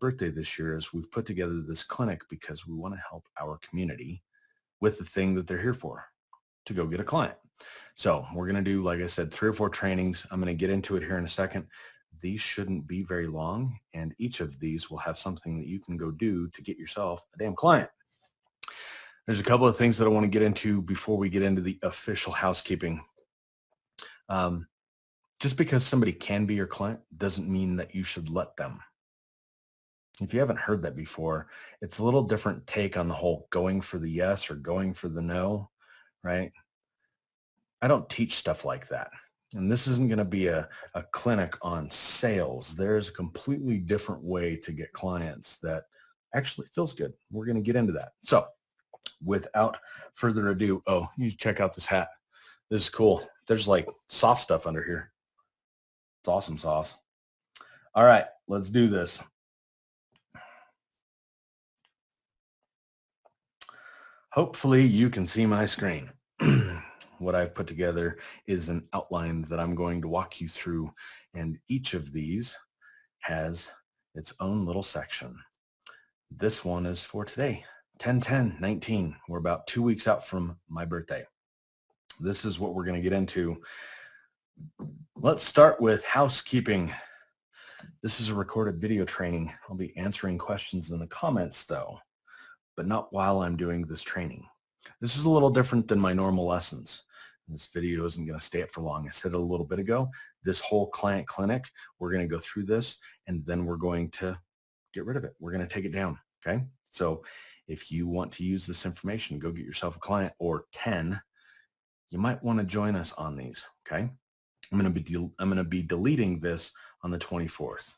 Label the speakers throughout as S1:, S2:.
S1: birthday this year is we've put together this clinic because we want to help our community with the thing that they're here for, to go get a client. So we're going to do, like I said, 3 or 4 trainings. I'm going to get into it here in a second. These shouldn't be very long, and each of these will have something that you can go do to get yourself a damn client. There's a couple of things that I want to get into before we get into the official housekeeping. Just because somebody can be your client doesn't mean that you should let them. If you haven't heard that before, it's a little different take on the whole going for the yes or going for the no, right? I don't teach stuff like that. And this isn't going to be a clinic on sales. There's a completely different way to get clients that actually feels good. We're going to get into that. So without further ado, oh, you check out this hat. This is cool. There's like soft stuff under here. It's awesome sauce. All right, let's do this. Hopefully you can see my screen. What I've put together is an outline that I'm going to walk you through, and each of these has its own little section. This one is for today, 10/10/19. We're about 2 weeks out from my birthday. This is what we're going to get into. Let's start with housekeeping. This is a recorded video training. I'll be answering questions in the comments though, but not while I'm doing this training. This is a little different than my normal lessons. This video isn't going to stay up for long. I said it a little bit ago, this whole client clinic, we're going to go through this and then we're going to get rid of it. We're going to take it down. Okay. So if you want to use this information, go get yourself a client or 10, you might want to join us on these. Okay. I'm going to be deleting this on the 24th.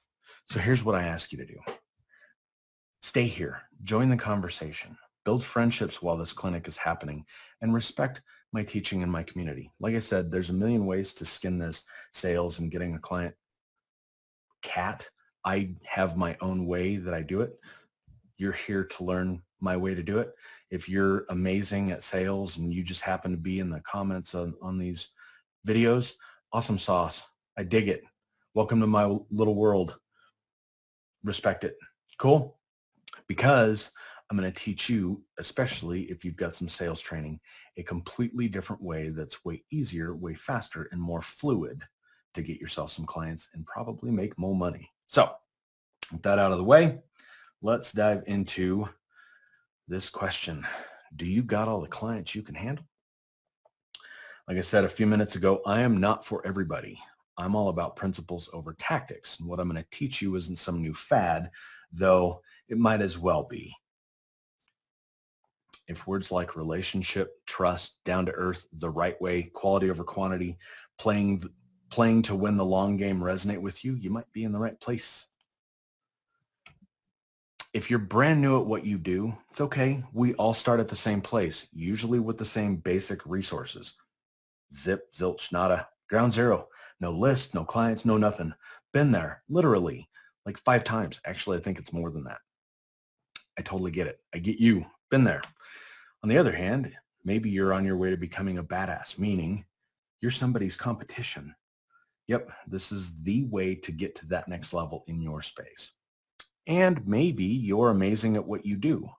S1: So here's what I ask you to do. Stay here, join the conversation, build friendships while this clinic is happening, and respect my teaching and my community. Like I said, there's a million ways to skin this sales and getting a client. Cat, I have my own way that I do it. You're here to learn my way to do it. If you're amazing at sales and you just happen to be in the comments on these videos, awesome sauce. I dig it. Welcome to my little world. Respect it. Cool? Because I'm going to teach you, especially if you've got some sales training, a completely different way that's way easier, way faster, and more fluid to get yourself some clients and probably make more money. So with that out of the way, let's dive into this question. Do you got all the clients you can handle? Like I said a few minutes ago, I am not for everybody. I'm all about principles over tactics. And what I'm going to teach you isn't some new fad, though it might as well be. If words like relationship, trust, down to earth, the right way, quality over quantity, playing to win the long game resonate with you, you might be in the right place. If you're brand new at what you do, it's okay. We all start at the same place, usually with the same basic resources. Zip, zilch, nada, ground zero. No list, no clients, no nothing. Been there, literally, like 5 times. Actually, I think it's more than that. I totally get it. I get you. Been there. On the other hand, maybe you're on your way to becoming a badass, meaning you're somebody's competition. Yep, this is the way to get to that next level in your space. And maybe you're amazing at what you do,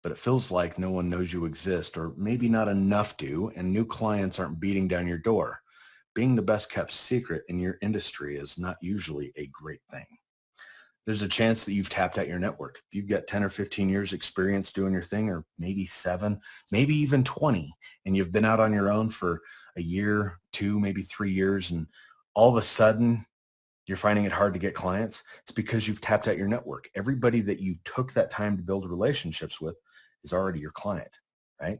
S1: but it feels like no one knows you exist, or maybe not enough do, and new clients aren't beating down your door. Being the best kept secret in your industry is not usually a great thing. There's a chance that you've tapped out your network. If you've got 10 or 15 years experience doing your thing, or maybe 7, maybe even 20, and you've been out on your own for a year, 2, maybe 3 years, and all of a sudden you're finding it hard to get clients, it's because you've tapped out your network. Everybody that you took that time to build relationships with is already your client, right?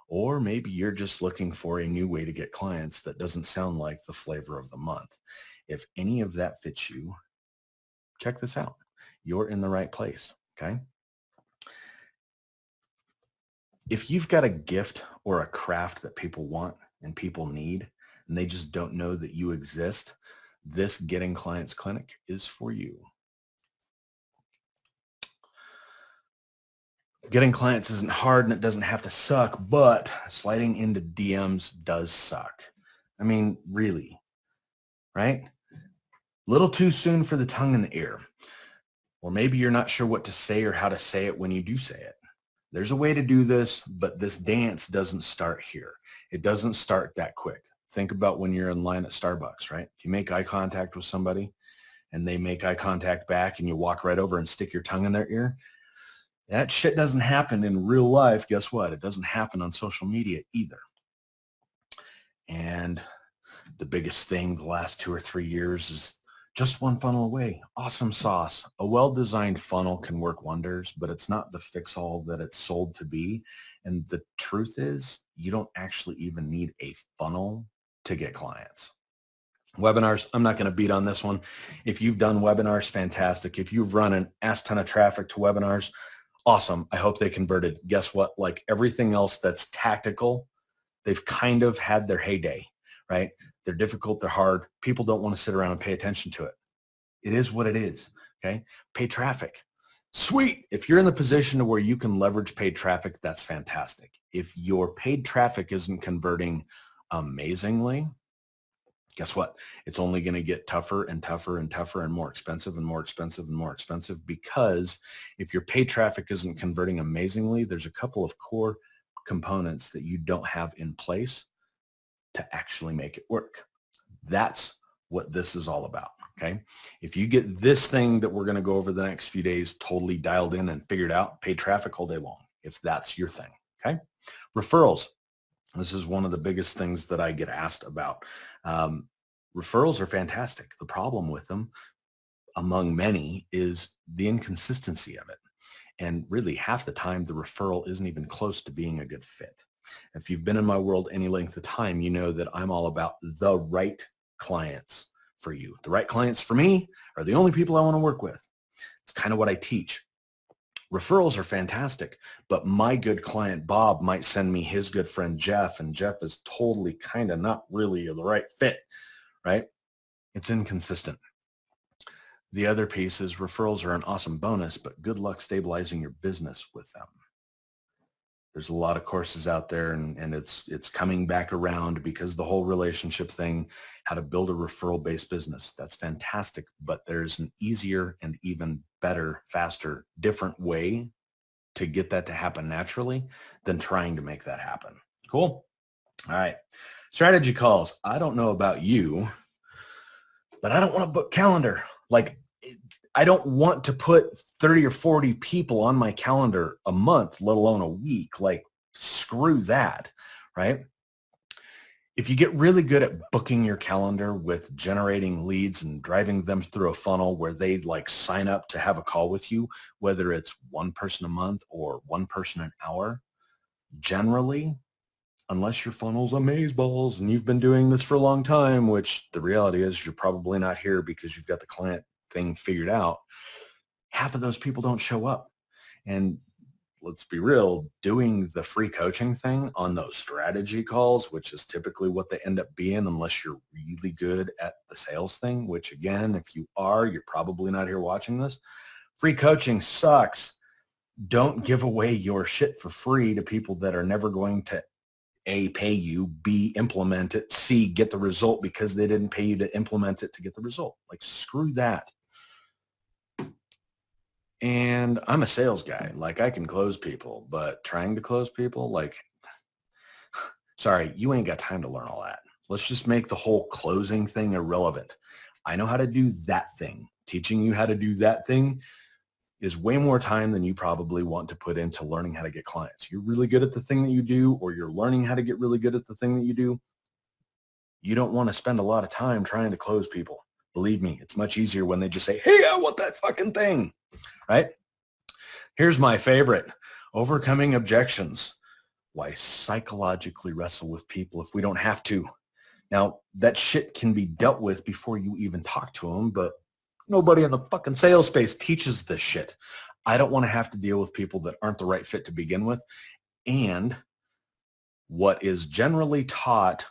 S1: Or maybe you're just looking for a new way to get clients that doesn't sound like the flavor of the month. If any of that fits you, check this out. You're in the right place, okay? If you've got a gift or a craft that people want and people need, and they just don't know that you exist, this Getting Clients Clinic is for you. Getting clients isn't hard and it doesn't have to suck, but sliding into DMs does suck. I mean, really, right? Little too soon for the tongue in the ear. Or maybe you're not sure what to say or how to say it when you do say it. There's a way to do this, but this dance doesn't start here. It doesn't start that quick. Think about when you're in line at Starbucks, right? If you make eye contact with somebody and they make eye contact back and you walk right over and stick your tongue in their ear, that shit doesn't happen in real life. Guess what? It doesn't happen on social media either. And the biggest thing the last 2 or 3 years is just one funnel away. Awesome sauce. A well-designed funnel can work wonders, but it's not the fix-all that it's sold to be. And the truth is, you don't actually even need a funnel to get clients. Webinars, I'm not going to beat on this one. If you've done webinars, fantastic. If you've run an ass ton of traffic to webinars, awesome. I hope they converted. Guess what? Like everything else that's tactical, they've kind of had their heyday, right? They're difficult. They're hard. People don't want to sit around and pay attention to it. It is what it is, okay? Paid traffic. Sweet. If you're in the position to where you can leverage paid traffic, that's fantastic. If your paid traffic isn't converting amazingly, guess what? It's only going to get tougher and tougher and tougher and more expensive and more expensive and more expensive, because if your paid traffic isn't converting amazingly, there's a couple of core components that you don't have in place to actually make it work. That's what this is all about, okay? If you get this thing that we're going to go over the next few days totally dialed in and figured out, paid traffic all day long, if that's your thing, okay? Referrals. This is one of the biggest things that I get asked about. Referrals are fantastic. The problem with them, among many, is the inconsistency of it. And really, half the time, the referral isn't even close to being a good fit. If you've been in my world any length of time, you know that I'm all about the right clients for you. The right clients for me are the only people I want to work with. It's kind of what I teach. Referrals are fantastic, but my good client, Bob, might send me his good friend, Jeff, and Jeff is totally kind of not really the right fit, right? It's inconsistent. The other piece is referrals are an awesome bonus, but good luck stabilizing your business with them. There's a lot of courses out there, and it's coming back around because the whole relationship thing, how to build a referral-based business. That's fantastic, but there's an easier and even better, faster, different way to get that to happen naturally than trying to make that happen. Cool? All right. Strategy calls. I don't know about you, but I don't want to book calendar. Like, I don't want to put 30 or 40 people on my calendar a month, let alone a week. Like, screw that, right? If you get really good at booking your calendar with generating leads and driving them through a funnel where they like sign up to have a call with you, whether it's one person a month or one person an hour, generally, unless your funnel's amazeballs and you've been doing this for a long time, which the reality is you're probably not here because you've got the client thing figured out, half of those people don't show up. And let's be real, doing the free coaching thing on those strategy calls, which is typically what they end up being unless you're really good at the sales thing, which again, if you are, you're probably not here watching this. Free coaching sucks. Don't give away your shit for free to people that are never going to A, pay you, B, implement it, C, get the result because they didn't pay you to implement it to get the result. Like, screw that. And I'm a sales guy. Like, I can close people, but trying to close people, like, sorry, you ain't got time to learn all that. Let's just make the whole closing thing irrelevant. I know how to do that thing. Teaching you how to do that thing is way more time than you probably want to put into learning how to get clients. You're really good at the thing that you do, or you're learning how to get really good at the thing that you do. You don't want to spend a lot of time trying to close people. Believe me, it's much easier when they just say, hey, I want that fucking thing, right? Here's my favorite, overcoming objections. Why psychologically wrestle with people if we don't have to? Now, that shit can be dealt with before you even talk to them, but nobody in the fucking sales space teaches this shit. I don't want to have to deal with people that aren't the right fit to begin with. And what is generally taught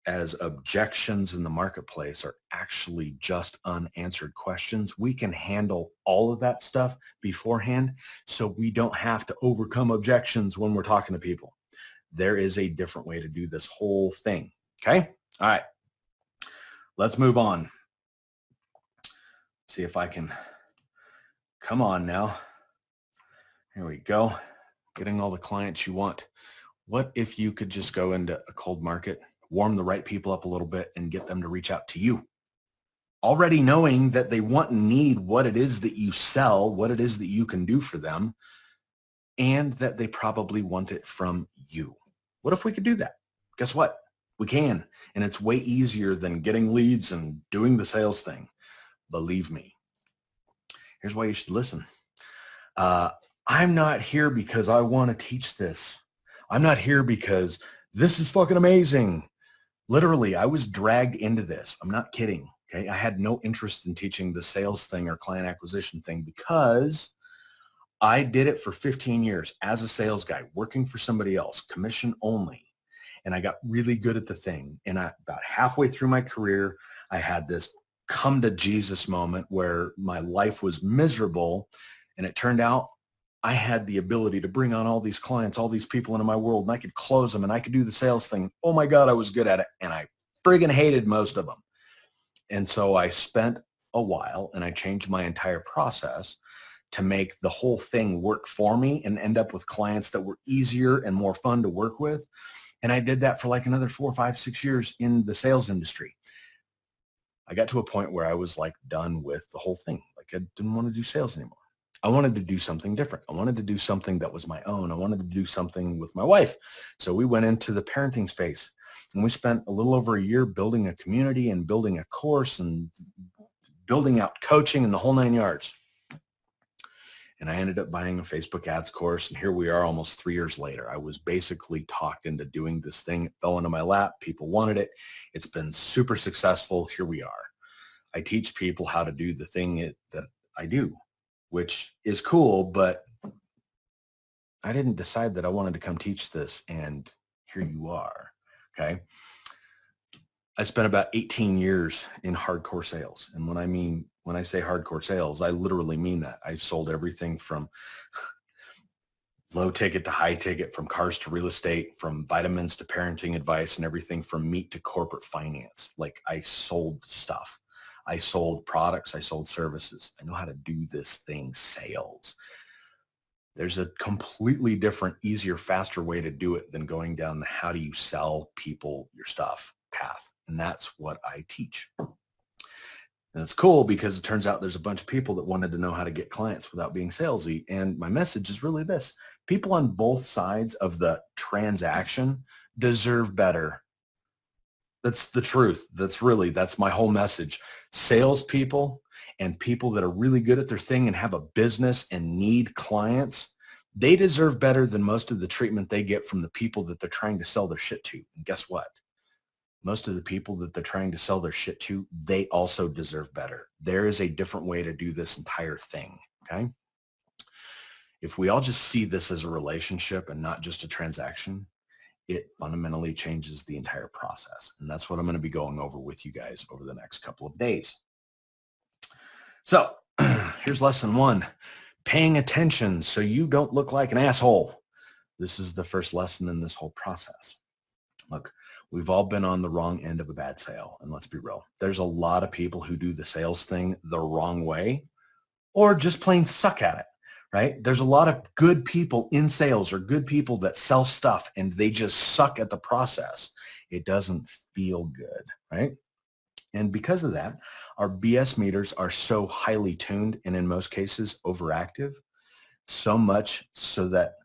S1: as objections in the marketplace are actually just unanswered questions. We can handle all of that stuff beforehand so we don't have to overcome objections when we're talking to people. There is a different way to do this whole thing. Okay? All right. Let's move on. See if I can Come on now. Here we go. Getting all the clients you want. What if you could just go into a cold market, warm the right people up a little bit, and get them to reach out to you? Already knowing that they want and need what it is that you sell, what it is that you can do for them, and that they probably want it from you. What if we could do that? Guess what? We can. And it's way easier than getting leads and doing the sales thing. Believe me. Here's why you should listen. I'm not here because I want to teach this. I'm not here because this is fucking amazing. Literally, I was dragged into this. I'm not kidding. Okay. I had no interest in teaching the sales thing or client acquisition thing because I did it for 15 years as a sales guy, working for somebody else, commission only. And I got really good at the thing. And about halfway through my career, I had this come to Jesus moment where my life was miserable. And it turned out I had the ability to bring on all these clients, all these people into my world, and I could close them and I could do the sales thing. Oh my God, I was good at it. And I friggin' hated most of them. And so I spent a while and I changed my entire process to make the whole thing work for me and end up with clients that were easier and more fun to work with. And I did that for like another 4, 5, 6 years in the sales industry. I got to a point where I was like done with the whole thing. Like I didn't want to do sales anymore. I wanted to do something different. I wanted to do something that was my own. I wanted to do something with my wife. So we went into the parenting space and we spent a little over a year building a community and building a course and building out coaching and the whole 9 yards. And I ended up buying a Facebook ads course. And here we are almost 3 years later. I was basically talked into doing this thing. It fell into my lap. People wanted it. It's been super successful. Here we are. I teach people how to do the thing that I do, which is cool, but I didn't decide that I wanted to come teach this. And here you are. Okay. I spent about 18 years in hardcore sales. And when I say hardcore sales, I literally mean that. I've sold everything from low ticket to high ticket, from cars to real estate, from vitamins to parenting advice, and everything from meat to corporate finance. Like I sold stuff. I sold products. I sold services. I know how to do this thing, sales. There's a completely different, easier, faster way to do it than going down the how do you sell people your stuff path. And that's what I teach. And it's cool because it turns out there's a bunch of people that wanted to know how to get clients without being salesy. And my message is really this. People on both sides of the transaction deserve better. That's the truth. That's my whole message. Salespeople and people that are really good at their thing and have a business and need clients, they deserve better than most of the treatment they get from the people that they're trying to sell their shit to. And guess what? Most of the people that they're trying to sell their shit to, they also deserve better. There is a different way to do this entire thing, okay? If we all just see this as a relationship and not just a transaction, it fundamentally changes the entire process. And that's what I'm going to be going over with you guys over the next couple of days. So here's lesson 1, paying attention so you don't look like an asshole. This is the first lesson in this whole process. Look, we've all been on the wrong end of a bad sale. And let's be real. There's a lot of people who do the sales thing the wrong way or just plain suck at it, right? There's a lot of good people in sales or good people that sell stuff and they just suck at the process. It doesn't feel good, right? And because of that, our BS meters are so highly tuned and in most cases overactive, so much so that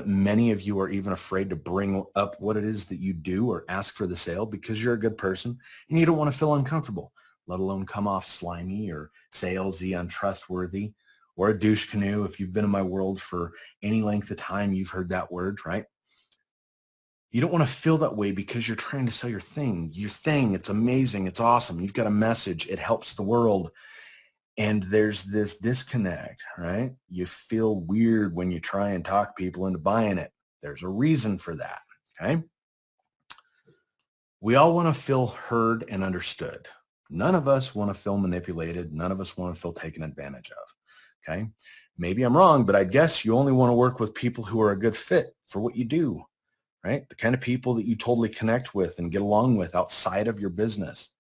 S1: many of you are even afraid to bring up what it is that you do or ask for the sale because you're a good person and you don't want to feel uncomfortable, let alone come off slimy or salesy, untrustworthy, or a douche canoe. If you've been in my world for any length of time, you've heard that word, right? You don't want to feel that way because you're trying to sell your thing. Your thing, it's amazing. It's awesome. You've got a message. It helps the world. And there's this disconnect, right? You feel weird when you try and talk people into buying it. There's a reason for that, okay? We all want to feel heard and understood. None of us want to feel manipulated. None of us want to feel taken advantage of, okay? Maybe I'm wrong, but I guess you only want to work with people who are a good fit for what you do, right? The kind of people that you totally connect with and get along with outside of your business.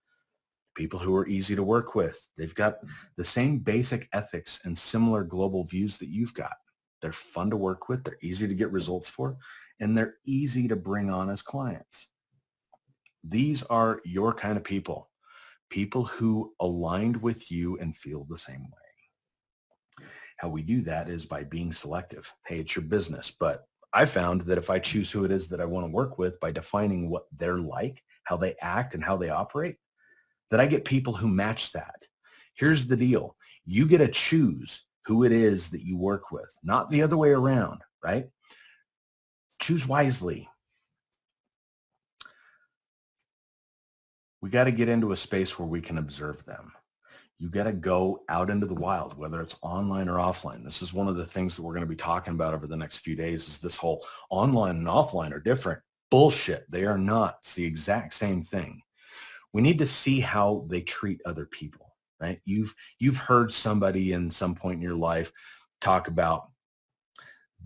S1: people who are easy to work with. They've got the same basic ethics and similar global views that you've got. They're fun to work with. They're easy to get results for, and they're easy to bring on as clients. These are your kind of people, people who aligned with you and feel the same way. How we do that is by being selective. Hey, it's your business, but I found that if I choose who it is that I want to work with by defining what they're like, how they act, and how they operate, that I get people who match that. Here's the deal. You get to choose who it is that you work with, not the other way around, right? Choose wisely. We got to get into a space where we can observe them. You got to go out into the wild, whether it's online or offline. This is one of the things that we're going to be talking about over the next few days is this whole online and offline are different. Bullshit. They are not. It's the exact same thing. We need to see how they treat other people, right? You've heard somebody in some point in your life talk about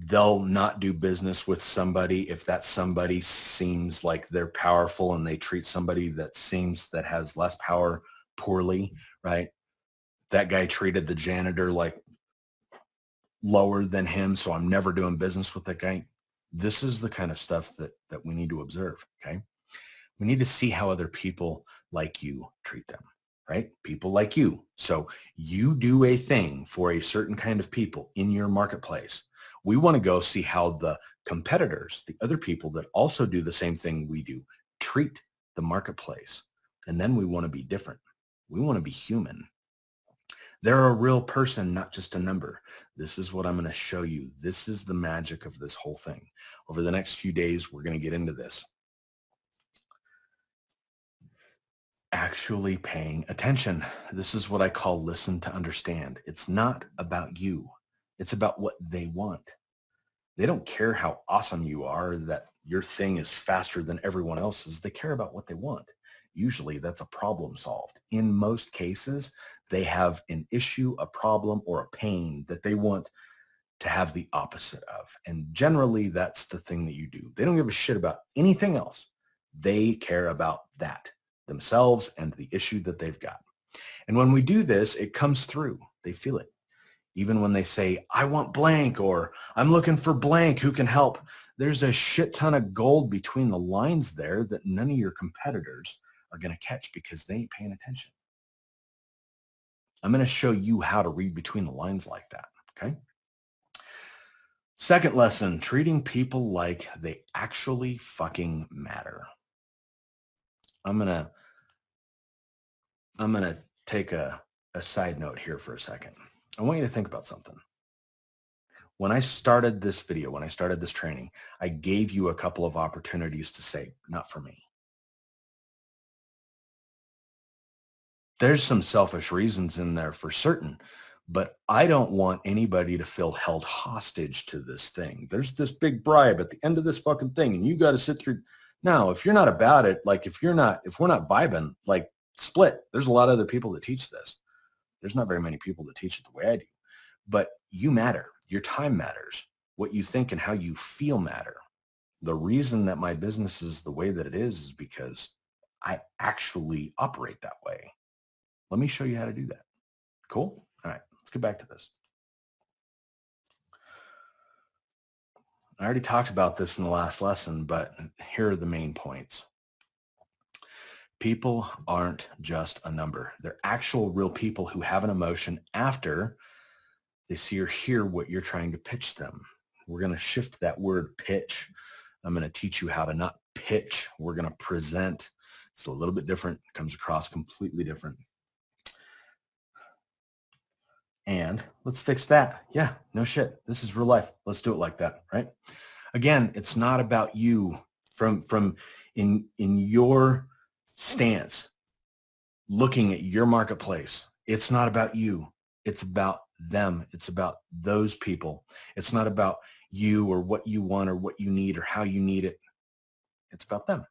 S1: they'll not do business with somebody if that somebody seems like they're powerful and they treat somebody that has less power poorly, right? That guy treated the janitor like lower than him, so I'm never doing business with that guy. This is the kind of stuff that we need to observe, okay? We need to see how other people like you treat them, right? People like you. So you do a thing for a certain kind of people in your marketplace. We want to go see how the competitors, the other people that also do the same thing we do, treat the marketplace. And then we want to be different. We want to be human. They're a real person, not just a number. This is what I'm going to show you. This is the magic of this whole thing. Over the next few days, we're going to get into this. Actually paying attention. This is what I call listen to understand. It's not about you. It's about what they want. They don't care how awesome you are, that your thing is faster than everyone else's. They care about what they want. Usually that's a problem solved. In most cases, they have an issue, a problem, or a pain that they want to have the opposite of. And generally, that's the thing that you do. They don't give a shit about anything else. They care about that, themselves and the issue that they've got. And when we do this, it comes through. They feel it. Even when they say, I want blank, or I'm looking for blank, who can help? There's a shit ton of gold between the lines there that none of your competitors are going to catch because they ain't paying attention. I'm going to show you how to read between the lines like that, okay? Second lesson, treating people like they actually fucking matter. I'm going to take a side note here for a second. I want you to think about something. When I started this video, when I started this training, I gave you a couple of opportunities to say, not for me. There's some selfish reasons in there for certain, but I don't want anybody to feel held hostage to this thing. There's this big bribe at the end of this fucking thing, and you got to sit through. Now, if you're not about it, like if we're not vibing, like split. There's a lot of other people that teach this. There's not very many people that teach it the way I do, but you matter. Your time matters. What you think and how you feel matter. The reason that my business is the way that it is because I actually operate that way. Let me show you how to do that. Cool? All right, let's get back to this. I already talked about this in the last lesson, but here are the main points. People aren't just a number. They're actual real people who have an emotion after they see or hear what you're trying to pitch them. We're going to shift that word pitch. I'm going to teach you how to not pitch. We're going to present. It's a little bit different. It comes across completely different. And let's fix that. Yeah, no shit. This is real life. Let's do it like that, right? Again, it's not about you from in your stance, looking at your marketplace. It's not about you. It's about them. It's about those people. It's not about you or what you want or what you need or how you need it. It's about them.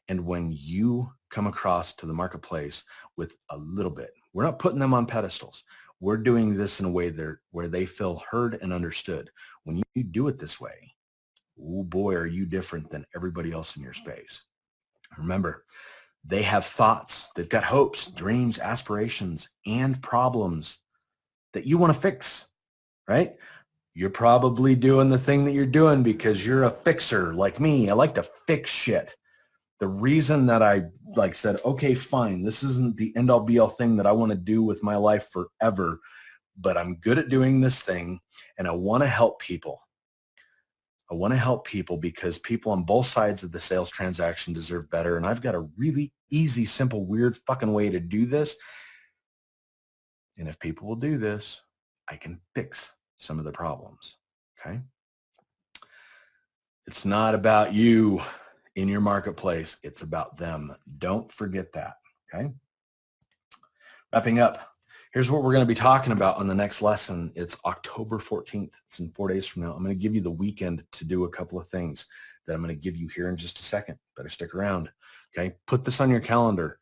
S1: And when you come across to the marketplace with a little bit, we're not putting them on pedestals. We're doing this in a way where they feel heard and understood. When you do it this way, oh boy, are you different than everybody else in your space. Remember, They have thoughts. They've got hopes, dreams, aspirations, and problems that you want to fix, right? You're probably doing the thing that you're doing because you're a fixer like me. I like to fix shit. The reason that I said, okay, fine, this isn't the end all be all thing that I want to do with my life forever, but I'm good at doing this thing and I want to help people. I want to help people because people on both sides of the sales transaction deserve better. And I've got a really easy, simple, weird fucking way to do this. And if people will do this, I can fix some of the problems. Okay. It's not about you in your marketplace. It's about them. Don't forget that. Okay. Wrapping up. Here's what we're going to be talking about on the next lesson. It's October 14th. It's in 4 days from now. I'm going to give you the weekend to do a couple of things that I'm going to give you here in just a second. Better stick around. Okay. Put this on your calendar.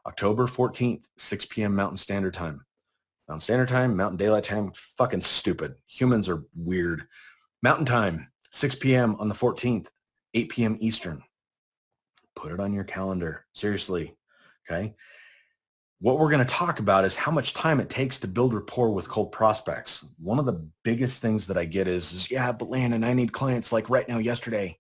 S1: October 14th, 6 p.m. Mountain Standard Time. Mountain Standard Time, Mountain Daylight Time, fucking stupid. Humans are weird. Mountain Time, 6 p.m. on the 14th, 8 p.m. Eastern. Put it on your calendar. Seriously. Okay. What we're going to talk about is how much time it takes to build rapport with cold prospects. One of the biggest things that I get is yeah, but Landon, I need clients like right now, yesterday.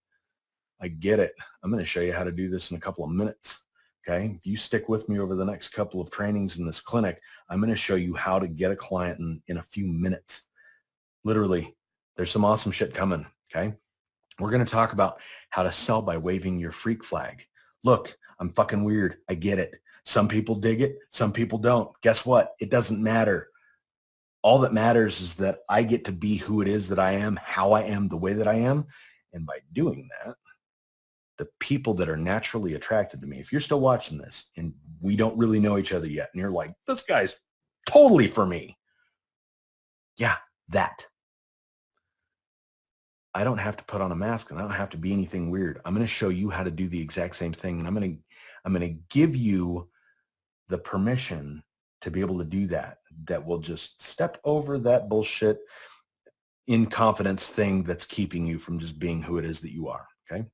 S1: I get it. I'm going to show you how to do this in a couple of minutes. Okay. If you stick with me over the next couple of trainings in this clinic, I'm going to show you how to get a client in a few minutes. Literally, there's some awesome shit coming. Okay. We're going to talk about how to sell by waving your freak flag. Look, I'm fucking weird. I get it. Some people dig it. Some people don't. Guess what? It doesn't matter. All that matters is that I get to be who it is that I am, how I am, the way that I am. And by doing that, the people that are naturally attracted to me, if you're still watching this and we don't really know each other yet, and you're like, this guy's totally for me. Yeah, that. I don't have to put on a mask and I don't have to be anything weird. I'm going to show you how to do the exact same thing. And I'm going to give you the permission to be able to do that will just step over that bullshit in confidence thing that's keeping you from just being who it is that you are. Okay.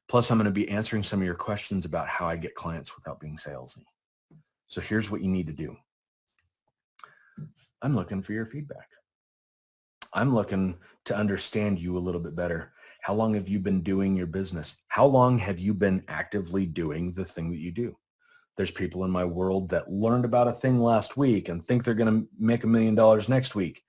S1: Plus, I'm going to be answering some of your questions about how I get clients without being salesy. So here's what you need to do. I'm looking for your feedback. I'm looking to understand you a little bit better. How long have you been doing your business? How long have you been actively doing the thing that you do? There's people in my world that learned about a thing last week and think they're going to make $1 million next week.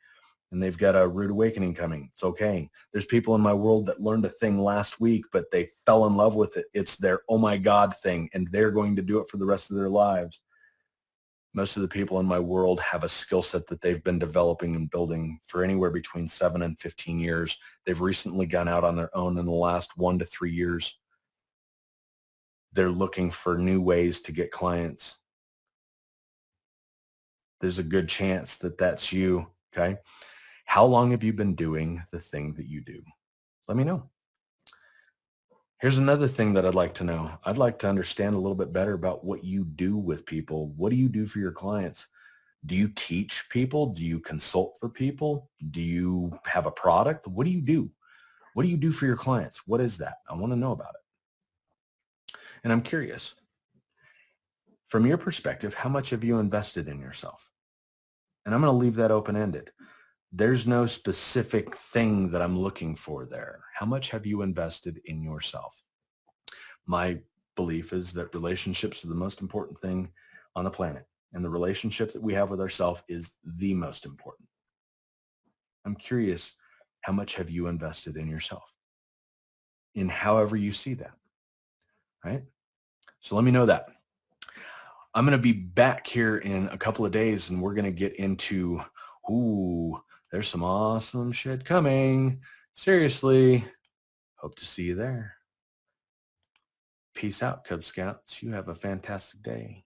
S1: And they've got a rude awakening coming. It's okay. There's people in my world that learned a thing last week, but they fell in love with it. It's their, oh my God thing, and they're going to do it for the rest of their lives. Most of the people in my world have a skill set that they've been developing and building for anywhere between 7 and 15 years. They've recently gone out on their own in the last 1 to 3 years. They're looking for new ways to get clients. There's a good chance that that's you, okay? How long have you been doing the thing that you do? Let me know. Here's another thing that I'd like to know. I'd like to understand a little bit better about what you do with people. What do you do for your clients? Do you teach people? Do you consult for people? Do you have a product? What do you do? What do you do for your clients? What is that? I want to know about it. And I'm curious, from your perspective, how much have you invested in yourself? And I'm going to leave that open-ended. There's no specific thing that I'm looking for there. How much have you invested in yourself? My belief is that relationships are the most important thing on the planet. And the relationship that we have with ourselves is the most important. I'm curious, how much have you invested in yourself? In however you see that, right? So let me know that. I'm going to be back here in a couple of days and we're going to get into, there's some awesome shit coming. Seriously. Hope to see you there. Peace out, Cub Scouts. You have a fantastic day.